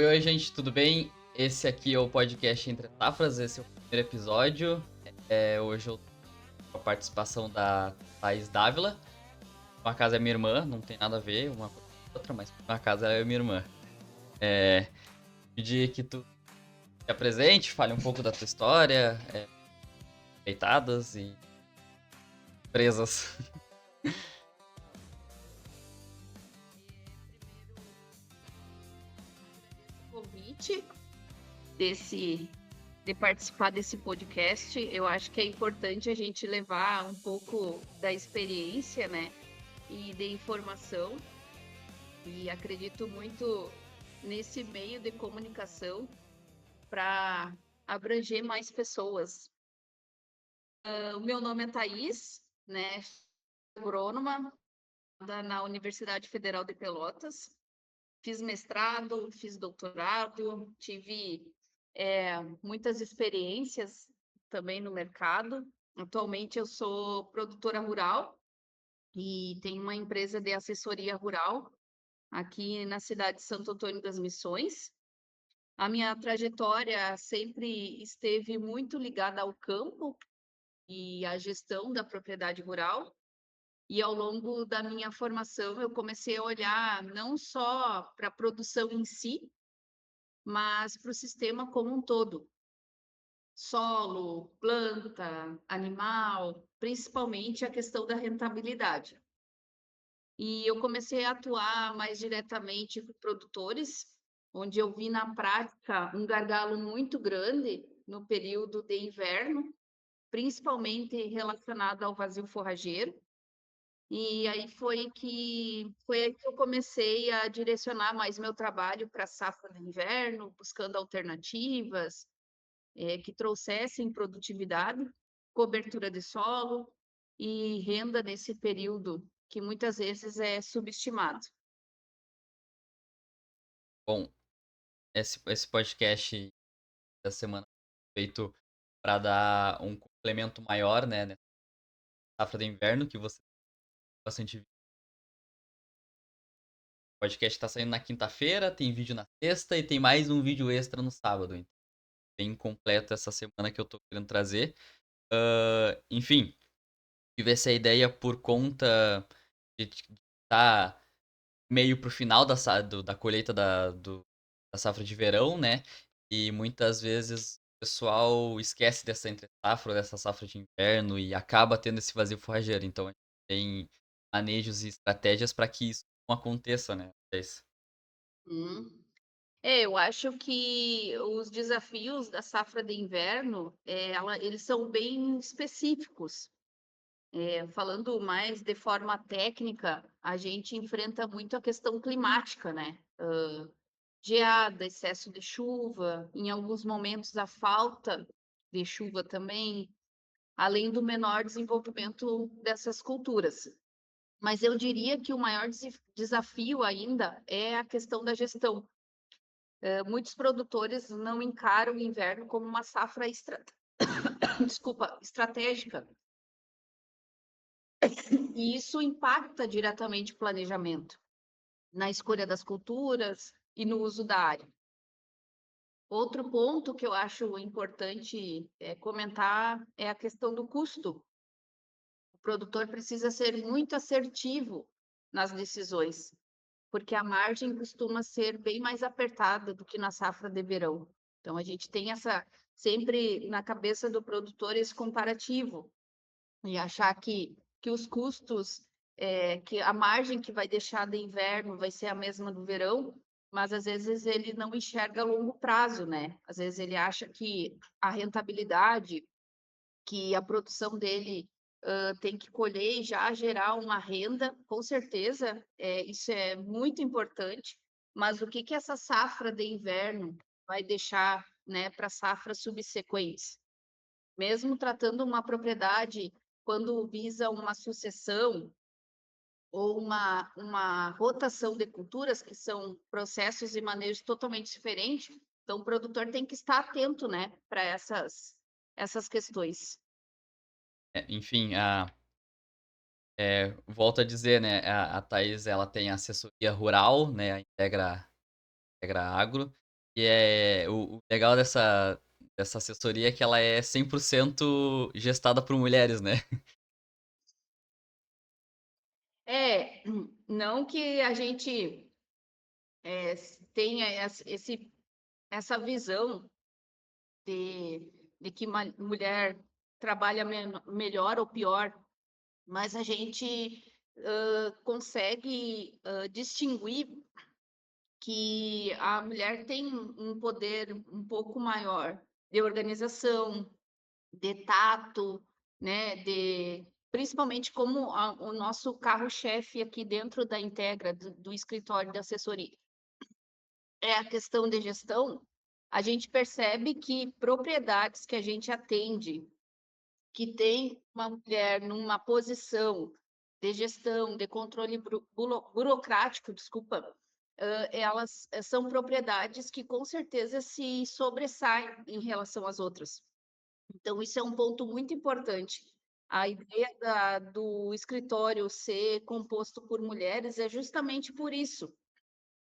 Oi, gente, tudo bem? Esse aqui é o podcast Entre Safras, esse é o primeiro episódio. Hoje eu tenho a participação da Thaís Dávila. Uma casa é minha irmã, não tem nada a ver uma coisa com a outra, mas uma casa é minha irmã. É, Pedir que tu se apresente, fale um pouco da tua história, deitadas e presas. Convite desse de participar desse podcast. Eu acho que é importante a gente levar um pouco da experiência, né, e de informação. E acredito muito nesse meio de comunicação para abranger mais pessoas. O meu nome é Thaís, né, agrônoma na Universidade Federal de Pelotas. Fiz mestrado, fiz doutorado, tive muitas experiências também no mercado. Atualmente eu sou produtora rural e tenho uma empresa de assessoria rural aqui na cidade de Santo Antônio das Missões. A minha trajetória sempre esteve muito ligada ao campo e à gestão da propriedade rural. E ao longo da minha formação, eu comecei a olhar não só para a produção em si, mas para o sistema como um todo. Solo, planta, animal, principalmente a questão da rentabilidade. E eu comecei a atuar mais diretamente com produtores, onde eu vi na prática um gargalo muito grande no período de inverno, principalmente relacionado ao vazio forrageiro. E aí foi aí que eu comecei a direcionar mais meu trabalho para a safra de inverno, buscando alternativas, que trouxessem produtividade, cobertura de solo e renda nesse período que muitas vezes é subestimado. Bom, esse podcast da semana foi feito para dar um complemento maior, né, nessa safra de inverno que você tem bastante. O podcast está saindo na quinta-feira, tem vídeo na sexta e tem mais um vídeo extra no sábado. Então, bem completo essa semana que eu tô querendo trazer. Enfim, tive essa ideia por conta de estar meio pro final da colheita da safra de verão, né? E muitas vezes o pessoal esquece dessa entre-safra, dessa safra de inverno e acaba tendo esse vazio forrageiro. Então, a gente tem manejos e estratégias para que isso não aconteça, né? É isso. Hum. Eu acho que os desafios da safra de inverno, eles são bem específicos. Falando mais de forma técnica, a gente enfrenta muito a questão climática, né? Geada, excesso de chuva, em alguns momentos a falta de chuva também, além do menor desenvolvimento dessas culturas. Mas eu diria que o maior desafio ainda é a questão da gestão. Muitos produtores não encaram o inverno como uma safra desculpa, estratégica, e isso impacta diretamente o planejamento, na escolha das culturas e no uso da área. Outro ponto que eu acho importante comentar é a questão do custo. O produtor precisa ser muito assertivo nas decisões, porque a margem costuma ser bem mais apertada do que na safra de verão. Então, a gente tem essa sempre na cabeça do produtor esse comparativo e achar que os custos, que a margem que vai deixar de inverno vai ser a mesma do verão, mas às vezes ele não enxerga a longo prazo, né? Às vezes ele acha que a rentabilidade, que a produção dele tem que colher e já gerar uma renda, com certeza, isso é muito importante, mas o que que essa safra de inverno vai deixar, né, para safras subsequentes? Mesmo tratando uma propriedade, quando visa uma sucessão ou uma rotação de culturas, que são processos e manejos totalmente diferentes, então o produtor tem que estar atento, né, para essas questões. Enfim, volto a dizer, né? A Thaís ela tem assessoria rural, né? A Integra Agro. E o legal dessa assessoria é que ela é 100% gestada por mulheres, né. É, não que a gente, tenha essa visão de que uma mulher trabalha melhor ou pior, mas a gente, consegue, distinguir que a mulher tem um poder um pouco maior de organização, de tato, né, de principalmente como o nosso carro-chefe aqui dentro da Integra, do escritório de assessoria, é a questão de gestão, a gente percebe que propriedades que a gente atende, que tem uma mulher numa posição de gestão, de controle burocrático, desculpa, elas são propriedades que com certeza se sobressaem em relação às outras. Então, isso é um ponto muito importante. A ideia do escritório ser composto por mulheres é justamente por isso.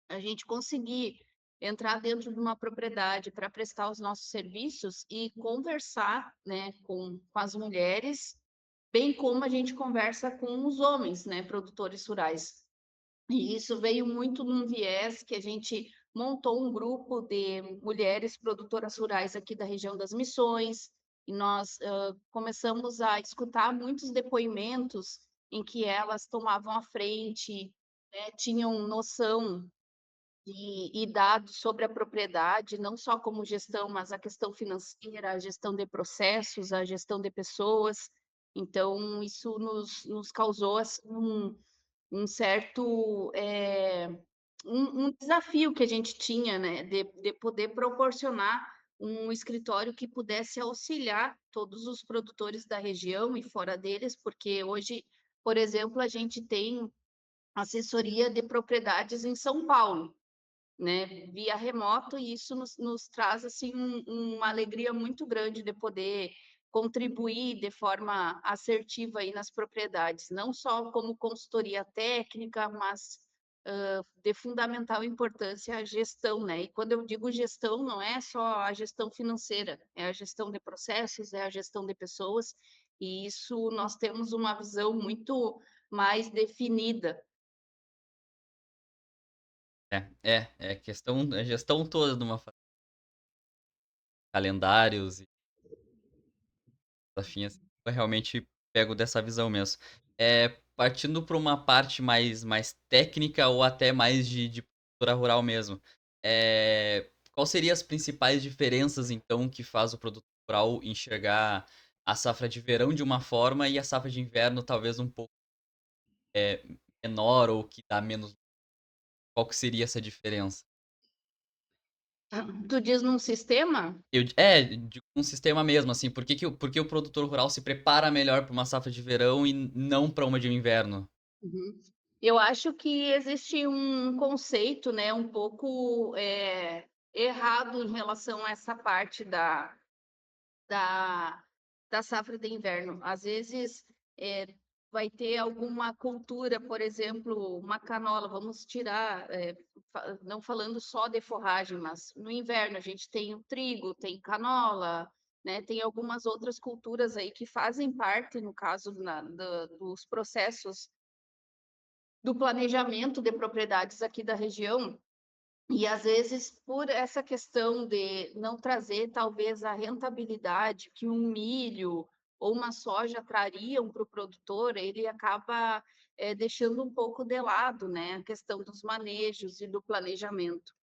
A gente conseguir entrar dentro de uma propriedade para prestar os nossos serviços e conversar, né, com as mulheres, bem como a gente conversa com os homens, né, produtores rurais. E isso veio muito num viés que a gente montou um grupo de mulheres produtoras rurais aqui da região das Missões, e nós começamos a escutar muitos depoimentos em que elas tomavam a frente, né, tinham noção e dados sobre a propriedade, não só como gestão, mas a questão financeira, a gestão de processos, a gestão de pessoas. Então, isso nos causou assim, um certo um desafio que a gente tinha, né, de poder proporcionar um escritório que pudesse auxiliar todos os produtores da região e fora deles, porque hoje, por exemplo, a gente tem assessoria de propriedades em São Paulo, né, via remoto, e isso nos traz assim uma alegria muito grande de poder contribuir de forma assertiva aí nas propriedades, não só como consultoria técnica, mas de fundamental importância a gestão, né? E quando eu digo gestão, não é só a gestão financeira, é a gestão de processos, é a gestão de pessoas, e isso nós temos uma visão muito mais definida. É questão é gestão toda de uma calendários e afim, assim, eu realmente pego dessa visão mesmo. Partindo para uma parte mais técnica ou até mais de produtora rural mesmo, qual seria as principais diferenças, então, que faz o produtor rural enxergar a safra de verão de uma forma e a safra de inverno talvez um pouco, menor ou que dá menos, qual que seria essa diferença? Tu diz num sistema? De um sistema mesmo, assim, por que o produtor rural se prepara melhor para uma safra de verão e não para uma de inverno? Uhum. Eu acho que existe um conceito, né, um pouco errado em relação a essa parte da, da safra de inverno. Às vezes vai ter alguma cultura, por exemplo, uma canola, vamos tirar, não falando só de forragem, mas no inverno a gente tem o trigo, tem canola, né, tem algumas outras culturas aí que fazem parte, no caso dos processos do planejamento de propriedades aqui da região, e às vezes por essa questão de não trazer talvez a rentabilidade que um milho ou uma soja trariam para o produtor, ele acaba deixando um pouco de lado, né, a questão dos manejos e do planejamento.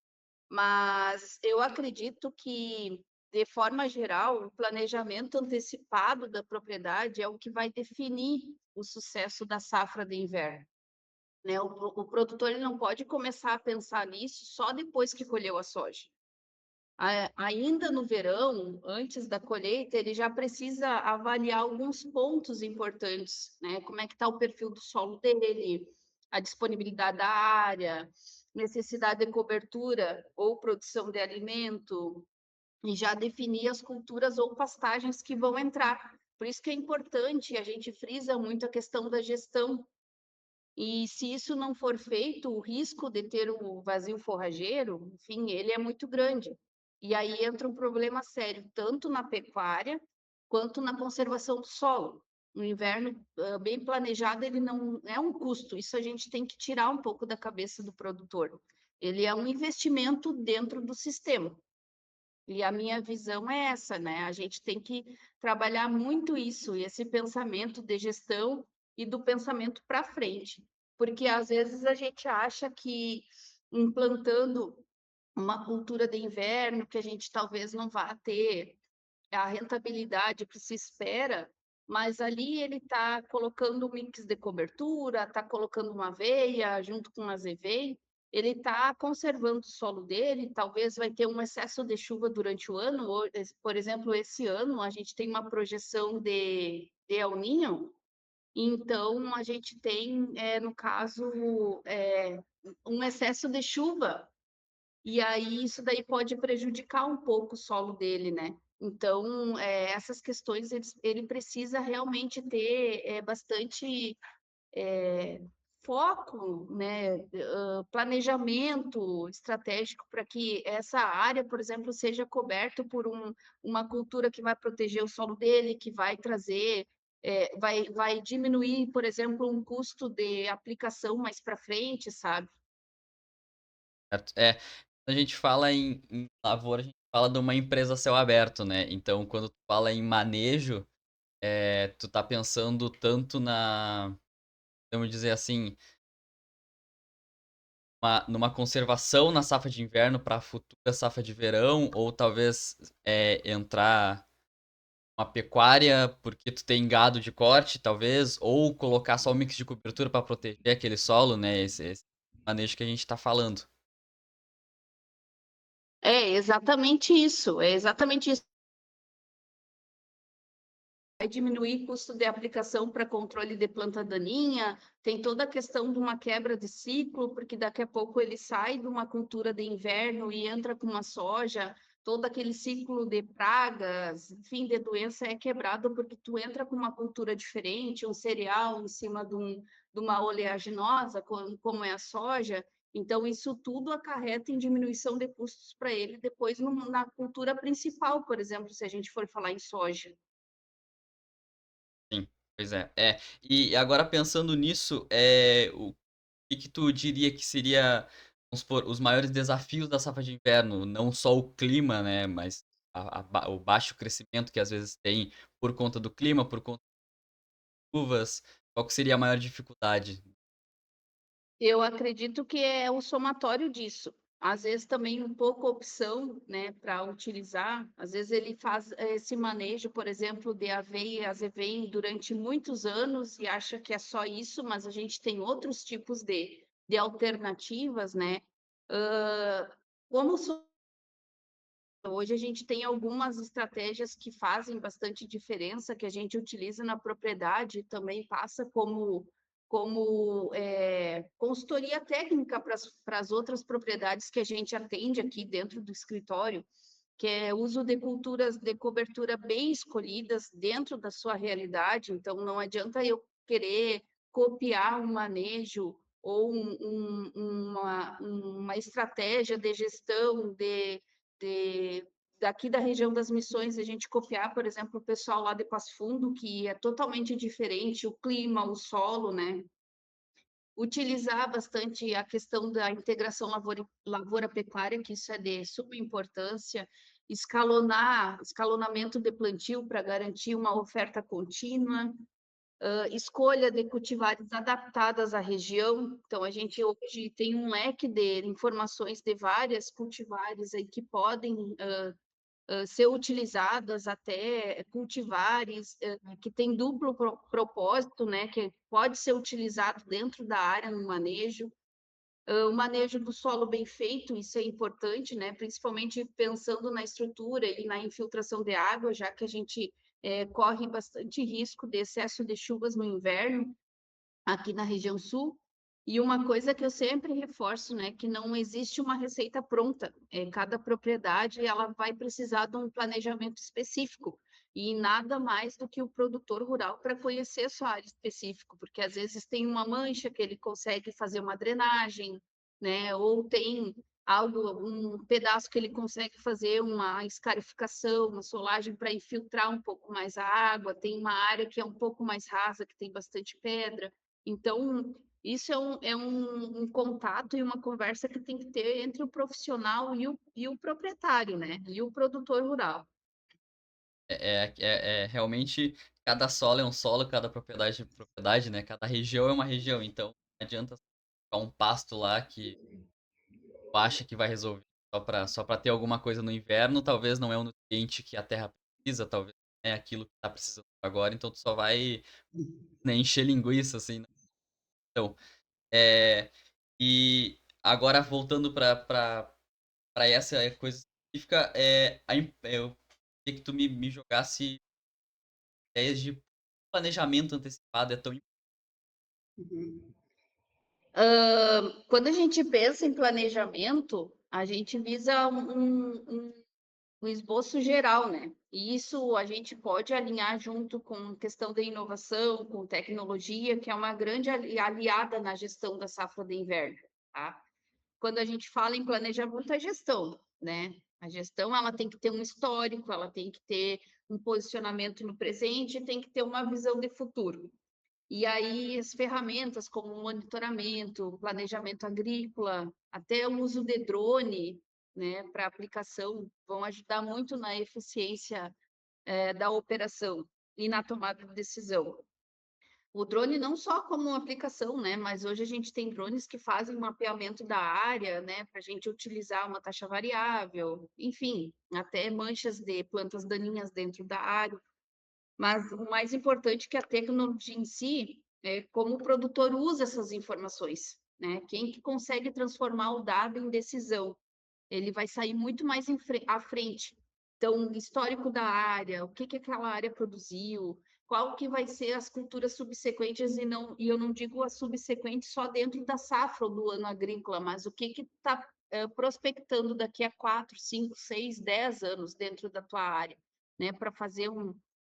Mas eu acredito que, de forma geral, o planejamento antecipado da propriedade é o que vai definir o sucesso da safra de inverno, né? O produtor ele não pode começar a pensar nisso só depois que colheu a soja. Ainda no verão, antes da colheita, ele já precisa avaliar alguns pontos importantes, né? Como é que está o perfil do solo dele, a disponibilidade da área, necessidade de cobertura ou produção de alimento, e já definir as culturas ou pastagens que vão entrar. Por isso que é importante, a gente frisa muito a questão da gestão E se isso não for feito, o risco de ter o vazio forrageiro, enfim, ele é muito grande. E aí entra um problema sério, tanto na pecuária quanto na conservação do solo. No inverno, bem planejado, ele não é um custo, isso a gente tem que tirar um pouco da cabeça do produtor. Ele é um investimento dentro do sistema. E a minha visão é essa, né? A gente tem que trabalhar muito isso, esse pensamento de gestão e do pensamento para frente, porque às vezes a gente acha que implantando uma cultura de inverno, que a gente talvez não vá ter a rentabilidade que se espera, mas ali ele está colocando um mix de cobertura, está colocando uma aveia junto com azevém, ele está conservando o solo dele, talvez vai ter um excesso de chuva durante o ano, por exemplo, esse ano a gente tem uma projeção de El Niño, então a gente tem, no caso, um excesso de chuva e aí isso daí pode prejudicar um pouco o solo dele, né. Então, essas questões ele precisa realmente ter, bastante, eh, foco, né, planejamento estratégico para que essa área, por exemplo, seja coberta por uma cultura que vai proteger o solo dele, que vai trazer, vai diminuir, por exemplo, um custo de aplicação mais para frente, sabe. Certo. É, quando a gente fala em lavoura, a gente fala de uma empresa a céu aberto, né, então quando tu fala em manejo, tu tá pensando tanto na, vamos dizer assim, numa conservação na safra de inverno para a futura safra de verão, ou talvez, entrar uma pecuária, porque tu tem gado de corte, talvez, ou colocar só um mix de cobertura para proteger aquele solo, né, esse manejo que a gente tá falando. É exatamente isso, é exatamente isso. Vai diminuir custo de aplicação para controle de planta daninha, tem toda a questão de uma quebra de ciclo, porque daqui a pouco ele sai de uma cultura de inverno e entra com uma soja, todo aquele ciclo de pragas, enfim, de doença é quebrado porque tu entra com uma cultura diferente, um cereal em cima de uma oleaginosa, como é a soja, então isso tudo acarreta em diminuição de custos para ele depois na cultura principal, por exemplo, se a gente for falar em soja. Sim, pois é. É, e agora pensando nisso, o que tu diria que seria, vamos supor, os maiores desafios da safra de inverno? Não só o clima, né, mas o baixo crescimento que às vezes tem por conta do clima, por conta das chuvas. Qual que seria a maior dificuldade? Eu acredito que é o somatório disso. Às vezes também um pouco opção, né, para utilizar. Às vezes ele faz esse manejo, por exemplo, de aveia e azevém durante muitos anos e acha que é só isso, mas a gente tem outros tipos de alternativas, né? Hã, como hoje a gente tem algumas estratégias que fazem bastante diferença, que a gente utiliza na propriedade, também passa como consultoria técnica para as outras propriedades que a gente atende aqui dentro do escritório, que é o uso de culturas de cobertura bem escolhidas dentro da sua realidade. Então, não adianta eu querer copiar um manejo ou uma estratégia de gestão de daqui da região das Missões, a gente copiar, por exemplo, o pessoal lá de Passo Fundo, que é totalmente diferente o clima, o solo, né? Utilizar bastante a questão da integração lavoura-pecuária, que isso é de suma importância, escalonamento de plantio para garantir uma oferta contínua, escolha de cultivares adaptadas à região. Então, a gente hoje tem um leque de informações de várias cultivares aí que podem ser utilizadas até cultivares que tem duplo propósito, né, que pode ser utilizado dentro da área no manejo. O manejo do solo bem feito, isso é importante, né, principalmente pensando na estrutura e na infiltração de água, já que a gente corre bastante risco de excesso de chuvas no inverno aqui na região sul. E uma coisa que eu sempre reforço, né, que não existe uma receita pronta. Cada propriedade ela vai precisar de um planejamento específico. e nada mais do que o produtor rural para conhecer a sua área específica, porque às vezes tem uma mancha que ele consegue fazer uma drenagem, né? Ou tem um pedaço que ele consegue fazer uma escarificação, uma solagem para infiltrar um pouco mais a água, tem uma área que é um pouco mais rasa, que tem bastante pedra. Então, isso é um contato e uma conversa que tem que ter entre o profissional e o proprietário, né? E o produtor rural. Realmente cada solo é um solo, cada propriedade é propriedade, né? Cada região é uma região. Então não adianta ficar um pasto lá que tu acha que vai resolver só pra ter alguma coisa no inverno, talvez não é o nutriente que a terra precisa, talvez é aquilo que tá precisando agora, então tu só vai, né, encher linguiça, assim, né. Então, é e agora voltando pra essa coisa específica, eu queria que tu me jogasse ideias de planejamento antecipado é tão Quando a gente pensa em planejamento, a gente visa um esboço geral, né? E isso a gente pode alinhar junto com questão da inovação, com tecnologia, que é uma grande aliada na gestão da safra de inverno, tá? Quando a gente fala em planejamento, é gestão, né? A gestão ela tem que ter um histórico, ela tem que ter um posicionamento no presente, tem que ter uma visão de futuro. E aí as ferramentas como monitoramento, planejamento agrícola, até o uso de drone, né, para aplicação, vão ajudar muito na eficiência da operação e na tomada de decisão. O drone não só como aplicação, né, mas hoje a gente tem drones que fazem mapeamento da área, né, para a gente utilizar uma taxa variável, enfim, até manchas de plantas daninhas dentro da área. Mas o mais importante é que a tecnologia em si, é como o produtor usa essas informações, né? Quem que consegue transformar o dado em decisão, ele vai sair muito mais à frente. Então, histórico da área, o que que aquela área produziu, qual que vai ser as culturas subsequentes e eu não digo as subsequentes só dentro da safra ou do ano agrícola, mas o que está prospectando daqui a 4, 5, 6, 10 anos dentro da tua área, né? Para fazer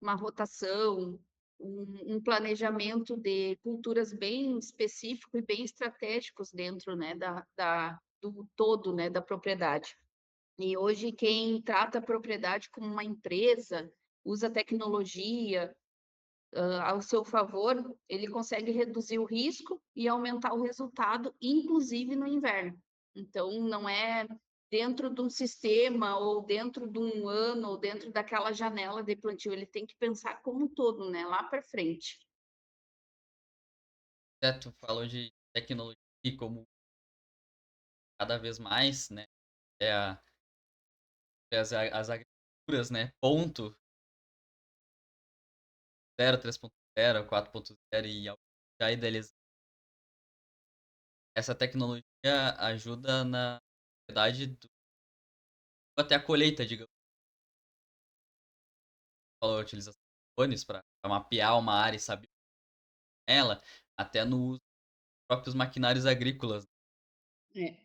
uma rotação, um planejamento de culturas bem específico e bem estratégicos dentro, né, do todo, né, da propriedade. E hoje quem trata a propriedade como uma empresa, usa tecnologia ao seu favor, ele consegue reduzir o risco e aumentar o resultado, inclusive no inverno. Então, não é dentro de um sistema ou dentro de um ano ou dentro daquela janela de plantio, ele tem que pensar como um todo, né, lá para frente. tu falou de tecnologia e como cada vez mais, né, é a as agriculturas, né, ponto 0, 3.0, 4.0 e já idealizando. Essa tecnologia ajuda na verdade até a colheita, digamos. Falou a utilização de drones pra mapear uma área e saber ela, até no uso dos próprios maquinários agrícolas. É.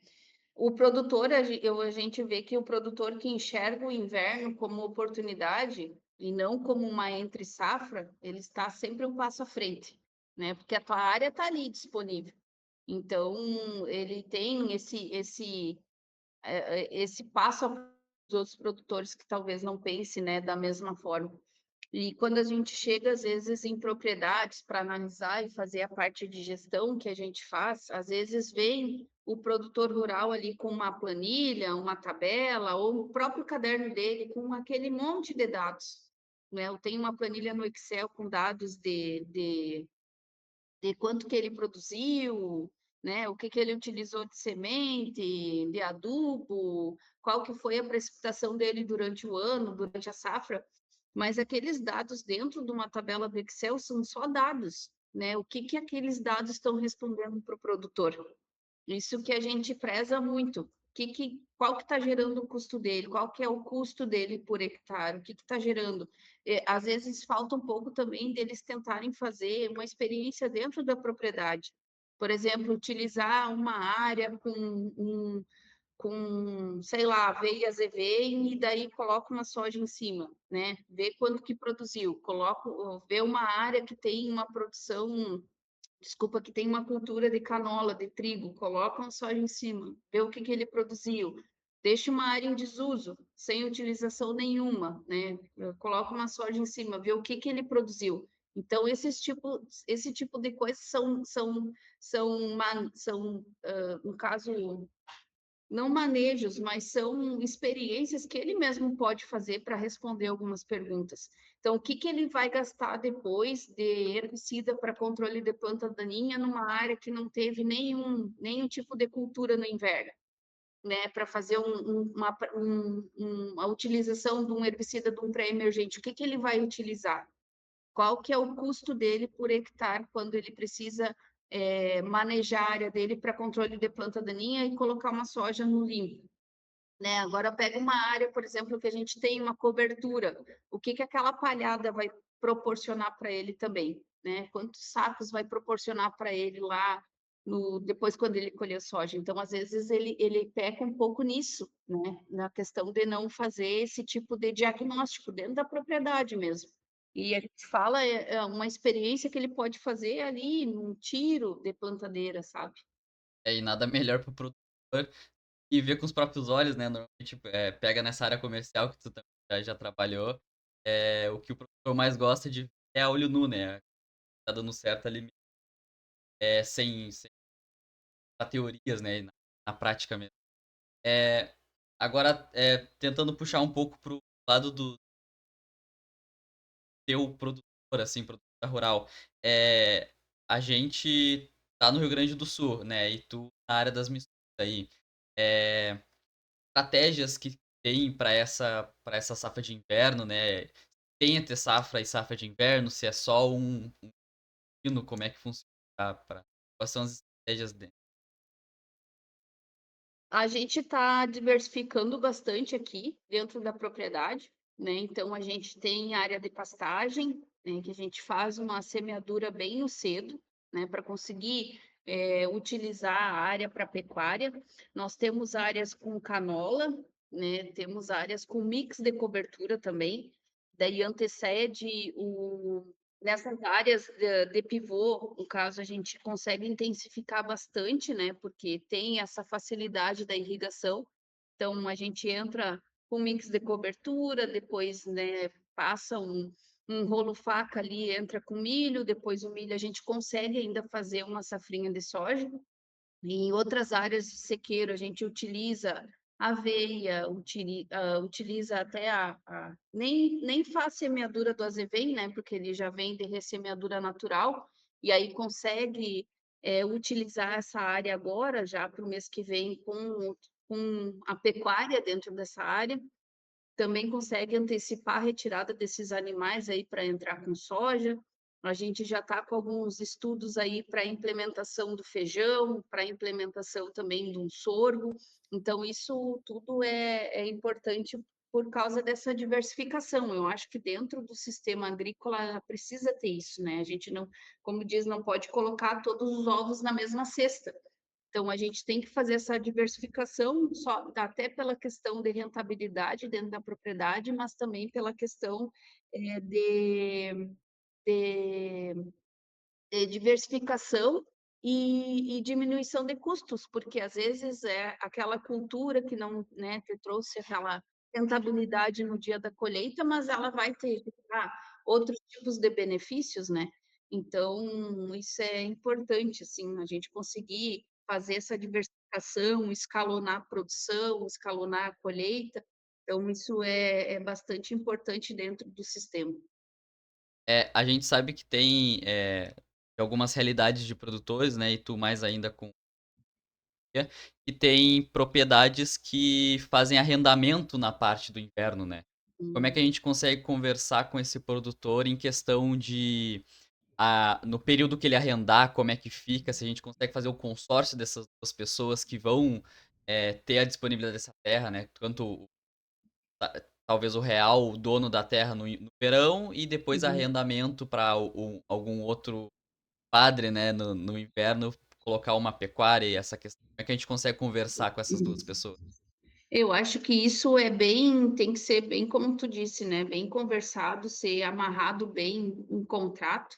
O produtor, a gente vê que o produtor que enxerga o inverno como oportunidade e não como uma entre-safra, ele está sempre um passo à frente, né? Porque a tua área está ali disponível. Então, ele tem esse passo dos outros produtores que talvez não pense, né, da mesma forma. E quando a gente chega, às vezes, em propriedades para analisar e fazer a parte de gestão que a gente faz, às vezes vem o produtor rural ali com uma planilha, uma tabela, ou o próprio caderno dele com aquele monte de dados. Né? Eu tenho uma planilha no Excel com dados de quanto que ele produziu, né? O que que ele utilizou de semente, de adubo, qual que foi a precipitação dele durante o ano, durante a safra, mas aqueles dados dentro de uma tabela do Excel são só dados, né? O que que aqueles dados estão respondendo para o produtor? Isso que a gente preza muito. Qual que está gerando o custo dele? Qual que é o custo dele por hectare? O que está gerando? Às vezes falta um pouco também deles tentarem fazer uma experiência dentro da propriedade. Por exemplo, utilizar uma área com com, sei lá, aveia azevém e daí coloca uma soja em cima, né? Vê quanto que produziu, vê uma área que tem uma produção, desculpa, que tem uma cultura de canola, de trigo, coloca uma soja em cima, vê o que que ele produziu. Deixa uma área em desuso, sem utilização nenhuma, né? Coloca uma soja em cima, vê o que que ele produziu. Então, esse tipo de coisas no caso, não manejos, mas são experiências que ele mesmo pode fazer para responder algumas perguntas. Então, o que que ele vai gastar depois de herbicida para controle de planta daninha numa área que não teve nenhum tipo de cultura no inverno, né? Para fazer uma utilização de um herbicida de um pré-emergente, o que que ele vai utilizar? Qual que é o custo dele por hectare quando ele precisa manejar a área dele para controle de planta daninha e colocar uma soja no limpo, né? Agora pega uma área, por exemplo, que a gente tem uma cobertura, o que que aquela palhada vai proporcionar para ele também, né? Quantos sacos vai proporcionar para ele lá no depois quando ele colher soja? Então, às vezes ele peca um pouco nisso, né? Na questão de não fazer esse tipo de diagnóstico dentro da propriedade mesmo. E a gente fala é uma experiência que ele pode fazer ali num tiro de plantadeira, sabe? E nada melhor pro produtor e ver com os próprios olhos, né? Normalmente pega nessa área comercial que tu também já trabalhou. O que o produtor mais gosta de ver é a olho nu, né? Tá dando certo ali, sem teorias, né? Na prática mesmo. Agora, tentando puxar um pouco pro lado do teu produtor, assim, produtor rural. A gente tá no Rio Grande do Sul, né? E tu na área das misturas aí. É, estratégias que tem para essa safra de inverno, né? Tem entre safra e safra de inverno, se é só um hino, como é que funciona quais são as estratégias dele? A gente está diversificando bastante aqui dentro da propriedade, né? Então a gente tem área de pastagem, né, que a gente faz uma semeadura bem no cedo, né, para conseguir utilizar a área para pecuária. Nós temos áreas com canola, né? Temos áreas com mix de cobertura também. Daí antecede o Nessas áreas de pivô, no caso, a gente consegue intensificar bastante, né? Porque tem essa facilidade da irrigação. Então, a gente entra com mix de cobertura, depois, né, passa um rolo faca ali, entra com milho, depois o milho a gente consegue ainda fazer uma safrinha de soja. Em outras áreas de sequeiro, a gente utiliza aveia, utiliza até nem faz semeadura do azevém, né? Porque ele já vem de ressemeadura natural, e aí consegue utilizar essa área agora, já para o mês que vem, com a pecuária dentro dessa área. Também consegue antecipar a retirada desses animais aí para entrar com soja. A gente já está com alguns estudos aí para implementação do feijão, para implementação também do sorgo. Então, isso tudo é importante por causa dessa diversificação. Eu acho que dentro do sistema agrícola precisa ter isso, né? A gente não, como diz, não pode colocar todos os ovos na mesma cesta. Então, a gente tem que fazer essa diversificação, só até pela questão de rentabilidade dentro da propriedade, mas também pela questão eh, de, de diversificação e diminuição de custos, porque às vezes é aquela cultura que não, né, te trouxe aquela rentabilidade no dia da colheita, mas ela vai ter outros tipos de benefícios, né? Então, isso é importante, assim, a gente conseguir fazer essa diversificação, escalonar a produção, escalonar a colheita. Então, isso é bastante importante dentro do sistema. A gente sabe que tem algumas realidades de produtores, né? E tu mais ainda com que tem propriedades que fazem arrendamento na parte do inverno, né? Como é que a Hum. gente consegue conversar com esse produtor em questão de no período que ele arrendar, como é que fica, se a gente consegue fazer o consórcio dessas duas pessoas que vão ter a disponibilidade dessa terra, né? Tanto talvez o real, o dono da terra no verão e depois Uhum. arrendamento para algum outro padre, né, no inverno. colocar uma pecuária e essa questão? Como é que a gente consegue conversar com essas duas Uhum. pessoas? Eu acho que isso é bem tem que ser bem como tu disse, né, bem conversado, ser amarrado bem em contrato,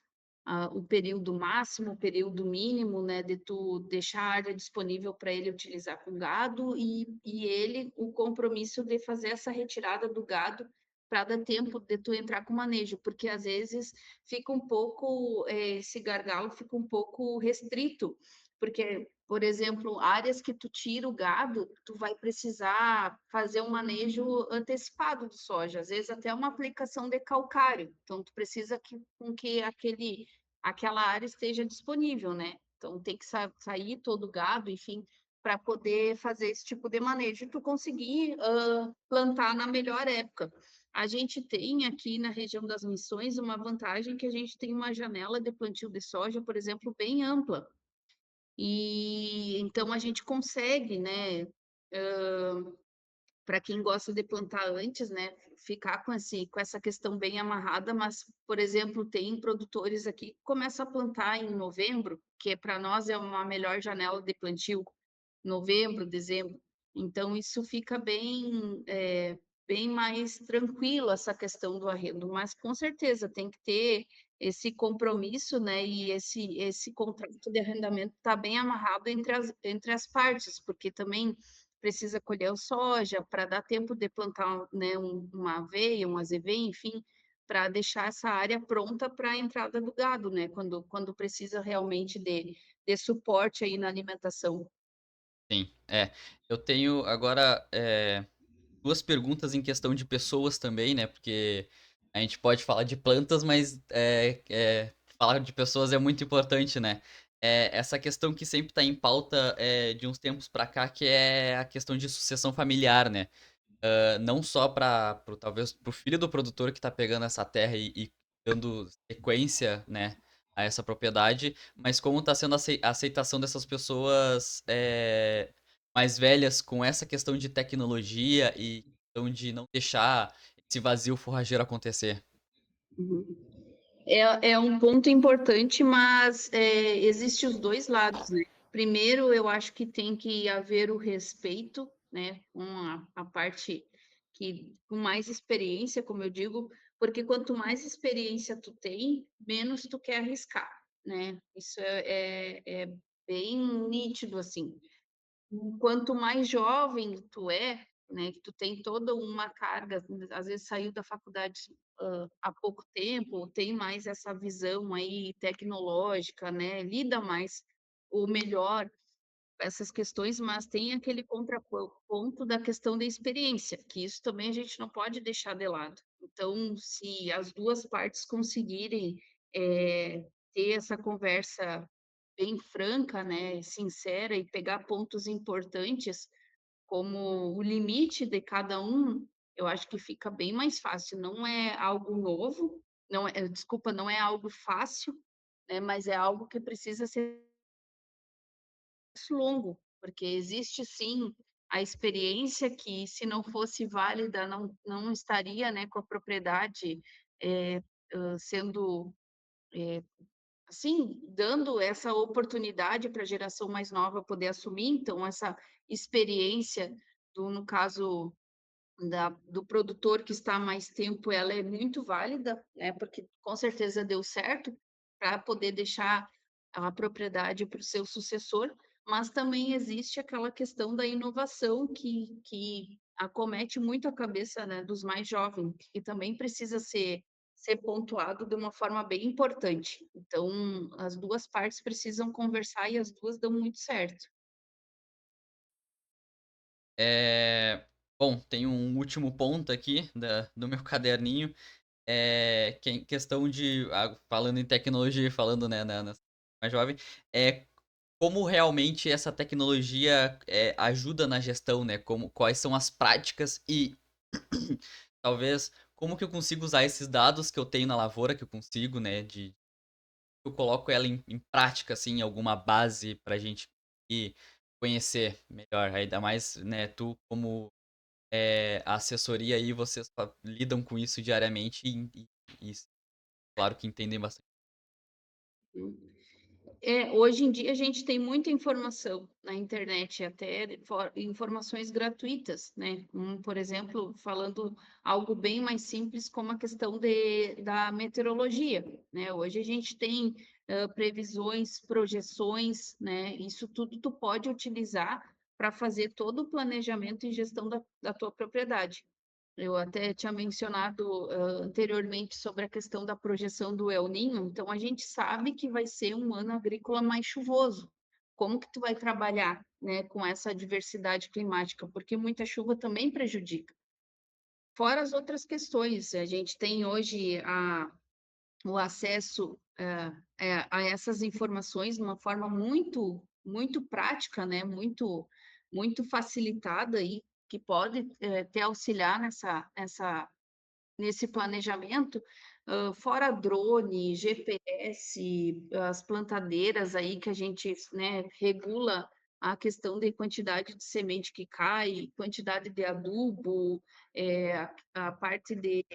o período máximo, o período mínimo, né, de tu deixar a área disponível para ele utilizar com gado e ele o compromisso de fazer essa retirada do gado para dar tempo de tu entrar com o manejo, porque às vezes fica um pouco, esse gargalo fica um pouco restrito, porque, por exemplo, áreas que tu tira o gado, tu vai precisar fazer um manejo antecipado de soja, às vezes até uma aplicação de calcário. Então, tu precisa com que aquela área esteja disponível, né? Então, tem que sair todo o gado, enfim, para poder fazer esse tipo de manejo e tu conseguir plantar na melhor época. A gente tem aqui na região das Missões uma vantagem que a gente tem uma janela de plantio de soja, por exemplo, bem ampla. E então a gente consegue, né, para quem gosta de plantar antes, né, ficar com essa questão bem amarrada, mas, por exemplo, tem produtores aqui que começam a plantar em novembro, que para nós é uma melhor janela de plantio, novembro, dezembro. Então isso fica bem mais tranquilo essa questão do arrendo, mas com certeza tem que ter esse compromisso, né, e esse contrato de arrendamento está bem amarrado entre as partes, porque também precisa colher o soja para dar tempo de plantar, né, uma aveia, um azevém, enfim, para deixar essa área pronta para a entrada do gado, né, quando precisa realmente de suporte aí na alimentação. Sim, é. Eu tenho agora, 2 perguntas em questão de pessoas também, né, porque a gente pode falar de plantas, mas, falar de pessoas é muito importante, né. Essa questão que sempre está em pauta, de uns tempos pra cá, que é a questão de sucessão familiar, né. Não só para talvez para o filho do produtor que está pegando essa terra e dando sequência, né, a essa propriedade, mas como está sendo a aceitação dessas pessoas, mais velhas com essa questão de tecnologia e questão de não deixar esse vazio forrageiro acontecer. Uhum. É um ponto importante, mas, existe os 2 lados, né. Primeiro, eu acho que tem que haver o respeito, né, com a parte que com mais experiência, como eu digo, porque quanto mais experiência tu tem, menos tu quer arriscar, né. Isso é bem nítido, assim. Quanto mais jovem tu é, né, que tu tem toda uma carga, às vezes saiu da faculdade, há pouco tempo, ou tem mais essa visão aí tecnológica, né, lida mais ou melhor essas questões, mas tem aquele contraponto da questão da experiência, que isso também a gente não pode deixar de lado. Então, se as 2 partes conseguirem, ter essa conversa bem franca, né, sincera e pegar pontos importantes, como o limite de cada um, eu acho que fica bem mais fácil. Não é algo novo, não é desculpa, não é algo fácil, né, mas é algo que precisa ser longo, porque existe sim a experiência que se não fosse válida não estaria, né, com a propriedade, sendo, eh, assim, dando essa oportunidade para a geração mais nova poder assumir, então essa experiência do no caso do produtor que está há mais tempo, ela é muito válida, né, porque com certeza deu certo para poder deixar a propriedade para o seu sucessor, mas também existe aquela questão da inovação que acomete muito a cabeça, né, dos mais jovens, que também precisa ser pontuado de uma forma bem importante. Então, as 2 partes precisam conversar e as 2 dão muito certo. Bom, tem um último ponto aqui do meu caderninho, que é em questão de falando em tecnologia, falando, né, na mais jovem, é como realmente essa tecnologia, ajuda na gestão, né, como quais são as práticas e talvez como que eu consigo usar esses dados que eu tenho na lavoura, que eu consigo, né, de eu coloco ela em prática, assim, em alguma base pra gente conseguir conhecer melhor, ainda mais, né, tu como, a assessoria aí, vocês lidam com isso diariamente e claro que entendem bastante. hoje em dia a gente tem muita informação na internet, até informações gratuitas, né? Por exemplo, falando algo bem mais simples, como a questão da meteorologia, né? Hoje a gente tem previsões, projeções, né? Isso tudo tu pode utilizar para fazer todo o planejamento e gestão da tua propriedade. Eu até tinha mencionado, anteriormente sobre a questão da projeção do El Niño, então a gente sabe que vai ser um ano agrícola mais chuvoso. Como que tu vai trabalhar, né, com essa diversidade climática? Porque muita chuva também prejudica. Fora as outras questões, a gente tem hoje o acesso, a essas informações de uma forma muito prática, né, muito facilitada aí, que pode, te auxiliar nesse planejamento, fora drone, GPS, as plantadeiras aí que a gente, né, regula a questão de quantidade de semente que cai, quantidade de adubo, a parte de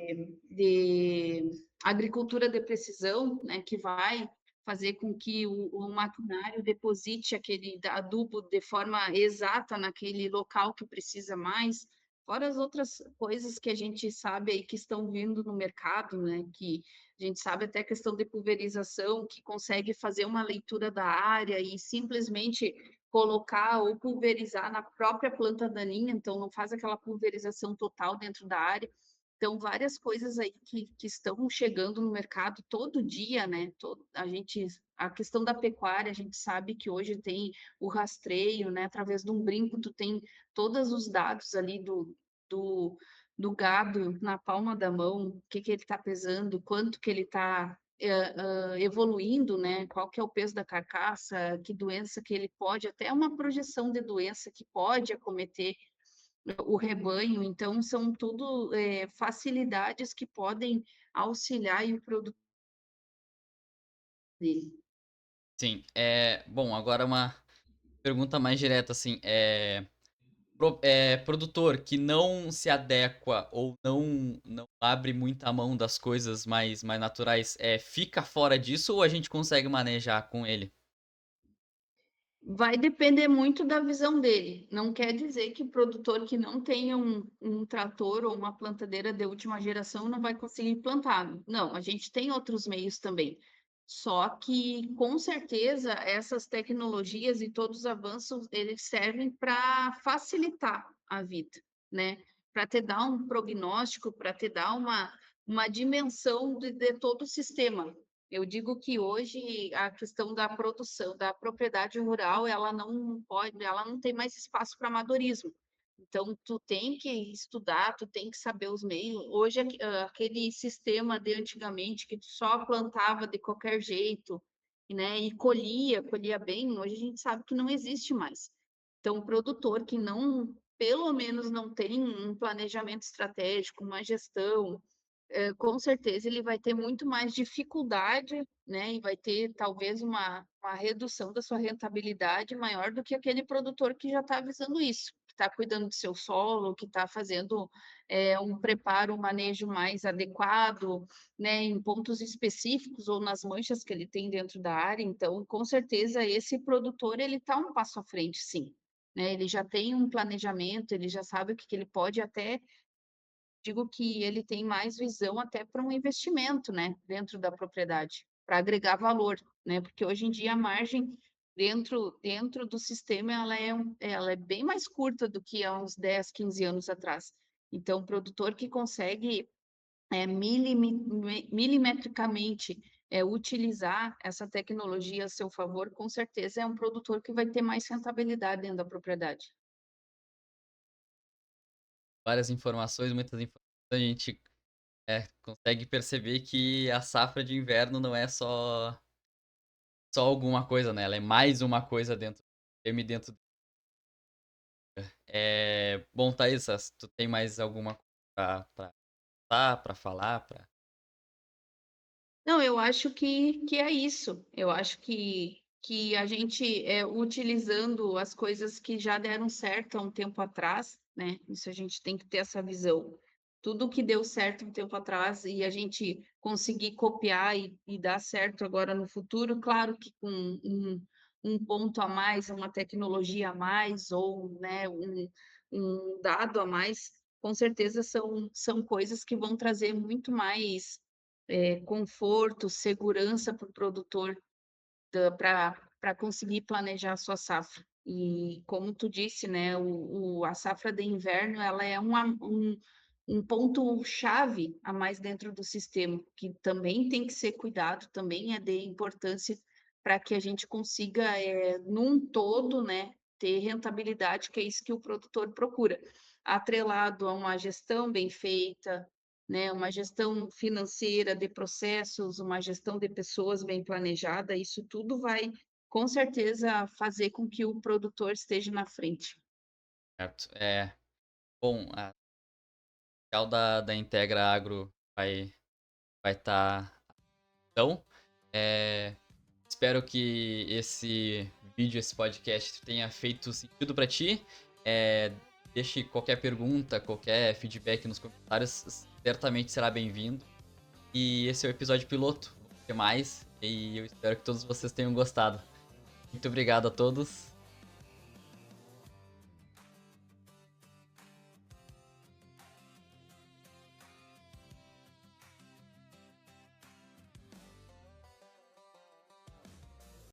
agricultura de precisão, né, que vai fazer com que o maquinário deposite aquele adubo de forma exata naquele local que precisa mais. Fora as outras coisas que a gente sabe aí que estão vindo no mercado, né? Que a gente sabe até a questão de pulverização, que consegue fazer uma leitura da área e simplesmente colocar ou pulverizar na própria planta daninha, então não faz aquela pulverização total dentro da área. Então, várias coisas aí que estão chegando no mercado todo dia, né? A questão da pecuária, a gente sabe que hoje tem o rastreio, né? Através de um brinco, tu tem todos os dados ali do, do gado na palma da mão, o que que ele está pesando, quanto que ele está evoluindo, né? Qual que é o peso da carcaça, que doença que ele pode, até uma projeção de doença que pode acometer o rebanho. Então, são tudo facilidades que podem auxiliar e o produto dele. Sim, bom, agora uma pergunta mais direta, assim, produtor que não se adequa ou não abre muita mão das coisas mais naturais, fica fora disso ou a gente consegue manejar com ele? Vai depender muito da visão dele. Não quer dizer que o produtor que não tenha um trator ou uma plantadeira de última geração não vai conseguir plantar. Não, a gente tem outros meios também. Só que, com certeza, essas tecnologias e todos os avanços, eles servem para facilitar a vida, né? Para te dar um prognóstico, para te dar uma dimensão de todo o sistema. Eu digo que hoje a questão da produção, da propriedade rural, ela não tem mais espaço para amadorismo. Então, tu tem que estudar, tu tem que saber os meios. Hoje, aquele sistema de antigamente, que tu só plantava de qualquer jeito, né, e colhia bem, hoje a gente sabe que não existe mais. Então, o produtor que não, pelo menos não tem um planejamento estratégico, uma gestão, com certeza ele vai ter muito mais dificuldade, né? E vai ter talvez uma redução da sua rentabilidade maior do que aquele produtor que já está visando isso, que está cuidando do seu solo, que está fazendo um preparo, um manejo mais adequado, né? Em pontos específicos ou nas manchas que ele tem dentro da área. Então, com certeza, esse produtor ele está um passo à frente, sim. Né, ele já tem um planejamento, ele já sabe o que ele pode até digo que ele tem mais visão até para um investimento, né, dentro da propriedade, para agregar valor, né, porque hoje em dia a margem dentro do sistema ela é bem mais curta do que há uns 10, 15 anos atrás. Então, o produtor que consegue milimetricamente utilizar essa tecnologia a seu favor, com certeza é um produtor que vai ter mais rentabilidade dentro da propriedade. Várias informações, muitas informações, a gente, consegue perceber que a safra de inverno não é só alguma coisa, né, ela é mais uma coisa dentro do sistema e dentro. Bom, Thaís, tu tem mais alguma coisa pra falar, pra. Não, eu acho que é isso. Eu acho que a gente, utilizando as coisas que já deram certo há um tempo atrás, né? Isso a gente tem que ter essa visão. tudo que deu certo um tempo atrás e a gente conseguir copiar e dar certo agora no futuro, claro que com um ponto a mais, uma tecnologia a mais ou, né, um dado a mais, com certeza são coisas que vão trazer muito mais, conforto, segurança para o produtor para conseguir planejar a sua safra. E como tu disse, né, a safra de inverno, ela é um ponto chave a mais dentro do sistema, que também tem que ser cuidado, também é de importância para que a gente consiga, num todo, né, ter rentabilidade, que é isso que o produtor procura, atrelado a uma gestão bem feita, né, uma gestão financeira de processos, uma gestão de pessoas bem planejada, isso tudo vai, com certeza, fazer com que o produtor esteja na frente. certo? Bom, a legal da Integra Agro vai estar. Então, é, espero que esse vídeo, esse podcast tenha feito sentido para ti. Deixe qualquer pergunta, qualquer feedback nos comentários, certamente será bem-vindo. E esse é o episódio piloto. Vou ter mais e eu espero que todos vocês tenham gostado. Muito obrigado a todos.